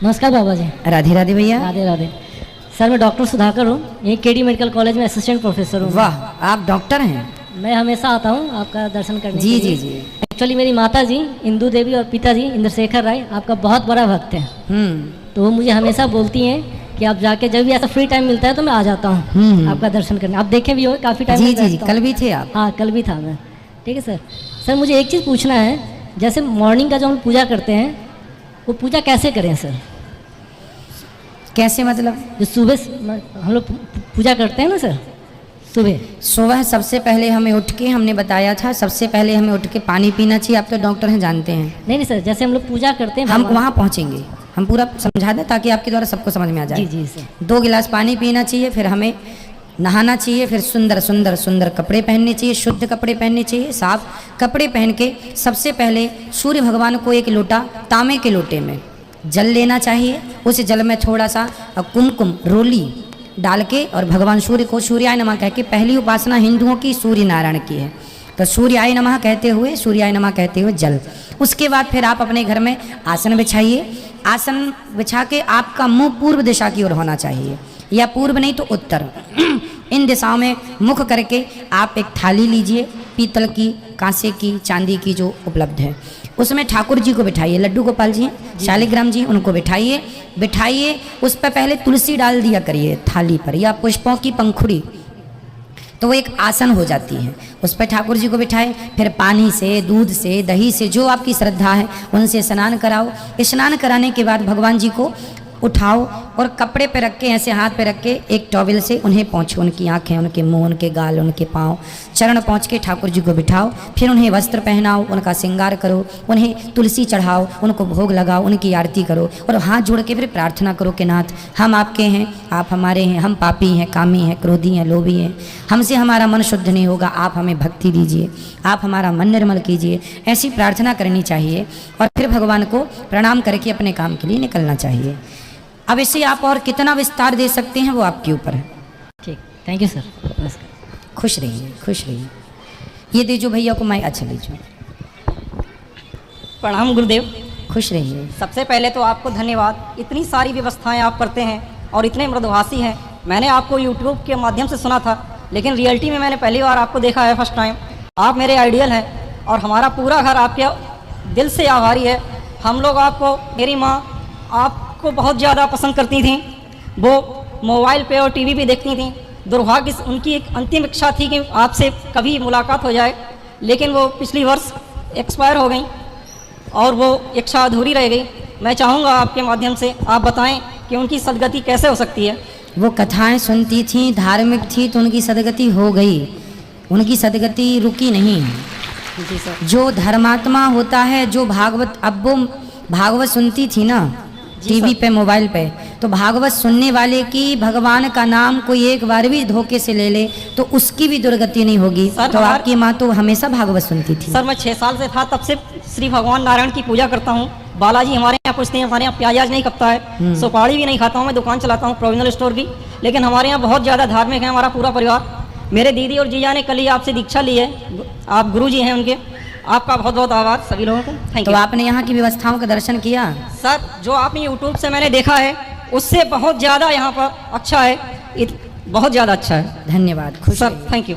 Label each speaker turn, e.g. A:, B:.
A: नमस्कार बाबा जी।
B: राधे राधे भैया।
A: राधे राधे। सर मैं डॉक्टर सुधाकर हूँ, यही केडी मेडिकल कॉलेज में असिस्टेंट प्रोफेसर हूँ।
B: वाह, आप डॉक्टर हैं?
A: मैं हमेशा आता हूँ आपका दर्शन करने
B: जी
A: के लिए।
B: जी जी।
A: एक्चुअली मेरी माता जी इंदू देवी और पिताजी इंद्रशेखर राय आपका बहुत बड़ा भक्त है। तो वो मुझे हमेशा बोलती हैं कि आप जाके जब भी ऐसा फ्री टाइम मिलता है तो मैं आ जाता हूँ आपका दर्शन करने। आप देखे भी हो काफ़ी टाइम।
B: जी जी जी, कल भी थे आप?
A: हाँ कल भी था मैं। ठीक है सर। सर मुझे एक चीज़ पूछना है, जैसे मॉर्निंग का जो हम पूजा करते हैं वो पूजा कैसे करें सर?
B: कैसे मतलब?
A: जो सुबह हम लोग पूजा करते हैं ना सर, सुबह
B: सबसे पहले हमें उठ के, हमने बताया था सबसे पहले हमें उठ के पानी पीना चाहिए। आप तो डॉक्टर हैं, जानते हैं।
A: नहीं सर, जैसे हम लोग पूजा करते हैं
B: हम वहाँ पहुँचेंगे, हम पूरा समझा दें ताकि आपके द्वारा सबको समझ में आ जाए।
A: जी जी सर।
B: 2 गिलास पानी पीना चाहिए, फिर हमें नहाना चाहिए, फिर सुंदर सुंदर सुंदर कपड़े पहनने चाहिए, शुद्ध कपड़े पहनने चाहिए, साफ कपड़े पहन के सबसे पहले सूर्य भगवान को एक लोटा तांबे के लोटे में जल लेना चाहिए। उस जल में थोड़ा सा कुमकुम रोली डाल के और भगवान सूर्य को सूर्याय नमः कह के, पहली उपासना हिंदुओं की सूर्य नारायण की है, तो सूर्याय नमः कहते हुए, सूर्याय नमः कहते हुए जल। उसके बाद फिर आप अपने घर में आसन बिछाइए। आसन बिछा के आपका मुंह पूर्व दिशा की ओर होना चाहिए, या पूर्व नहीं तो उत्तर। इन दिशाओं में मुख करके आप एक थाली लीजिए, पीतल की, कांसे की, चांदी की जो उपलब्ध है, उसमें ठाकुर जी को बिठाइए। लड्डू गोपाल जी हैं, शालिग्राम जी, उनको बिठाइए। उस पर पहले तुलसी डाल दिया करिए थाली पर, या पुष्पों की पंखुड़ी, तो वो एक आसन हो जाती है। उस पर ठाकुर जी को बिठाए, फिर पानी से, दूध से, दही से, जो आपकी श्रद्धा है उनसे स्नान कराओ। स्नान कराने के बाद भगवान जी को उठाओ और कपड़े पे रख के, ऐसे हाथ पे रख के एक टॉवल से उन्हें पोंछो, उनकी आंखें, उनके मुंह, उनके गाल, उनके पाँव, चरण पोंछ के ठाकुर जी को बिठाओ। फिर उन्हें वस्त्र पहनाओ, उनका श्रृंगार करो, उन्हें तुलसी चढ़ाओ, उनको भोग लगाओ, उनकी आरती करो और हाथ जोड़ के फिर प्रार्थना करो कि नाथ हम आपके हैं, आप हमारे हैं, हम पापी हैं, कामी हैं, क्रोधी हैं, लोभी हैं, हमसे हमारा मन शुद्ध नहीं होगा, आप हमें भक्ति दीजिए, आप हमारा मन निर्मल कीजिए। ऐसी प्रार्थना करनी चाहिए और फिर भगवान को प्रणाम करके अपने काम के लिए निकलना चाहिए। अब इसे आप और कितना विस्तार दे सकते हैं वो आपके ऊपर है।
A: ठीक, थैंक यू सर। नमस्कार।
B: खुश रहिए, खुश रहिए। ये दीजिए भैया को, मैं अच्छा लीजिए।
C: प्रणाम गुरुदेव।
B: खुश रहिए।
C: सबसे पहले तो आपको धन्यवाद, इतनी सारी व्यवस्थाएं आप करते हैं और इतने मृदुभाषी हैं। मैंने आपको यूट्यूब के माध्यम से सुना था, लेकिन रियलिटी में मैंने पहली बार आपको देखा है, फर्स्ट टाइम। आप मेरे आइडियल हैं और हमारा पूरा घर आपके दिल से आभारी है। हम लोग आपको, मेरी माँ आपको बहुत ज़्यादा पसंद करती थीं, वो मोबाइल पे और टीवी पे देखती थीं। दुर्भाग्य से उनकी एक अंतिम इच्छा थी कि आपसे कभी मुलाकात हो जाए, लेकिन वो पिछली वर्ष एक्सपायर हो गई और वो इच्छा अधूरी रह गई। मैं चाहूँगा आपके माध्यम से आप बताएं कि उनकी सदगति कैसे हो सकती है।
B: वो कथाएं सुनती थी, धार्मिक थी, तो उनकी सदगति हो गई, उनकी सदगति रुकी नहीं।
C: जी सर।
B: जो धर्मात्मा होता है, जो भागवत, अब वो भागवत सुनती थी ना टीवी पे, मोबाइल पे, तो भागवत सुनने वाले की भगवान का नाम कोई एक बार भी धोखे से ले ले तो उसकी भी दुर्गति नहीं होगी। तो आपकी माँ तो हमेशा भागवत सुनती थी।
C: सर मैं 6 साल से था, तब से श्री भगवान नारायण की पूजा करता हूँ। बालाजी हमारे यहाँ पूछते हैं, हमारे यहाँ प्याज नहीं खपता है, सुपारी भी नहीं खाता हूँ। मैं दुकान चलाता हूँ प्रोविजनल स्टोर की, लेकिन हमारे यहाँ बहुत ज़्यादा धार्मिक है हमारा पूरा परिवार। मेरे दीदी और जीजा ने कल ही आपसे दीक्षा ली है, आप गुरु जी हैं उनके। आपका बहुत बहुत आभार सभी लोगों को, थैंक यू।
B: तो आपने यहाँ की व्यवस्थाओं का दर्शन किया?
C: सर जो आपने यूट्यूब से मैंने देखा है उससे बहुत ज़्यादा यहाँ पर अच्छा है, बहुत ज़्यादा अच्छा है।
B: धन्यवाद, खुश
C: सर,
B: रहिए।
C: Thank you.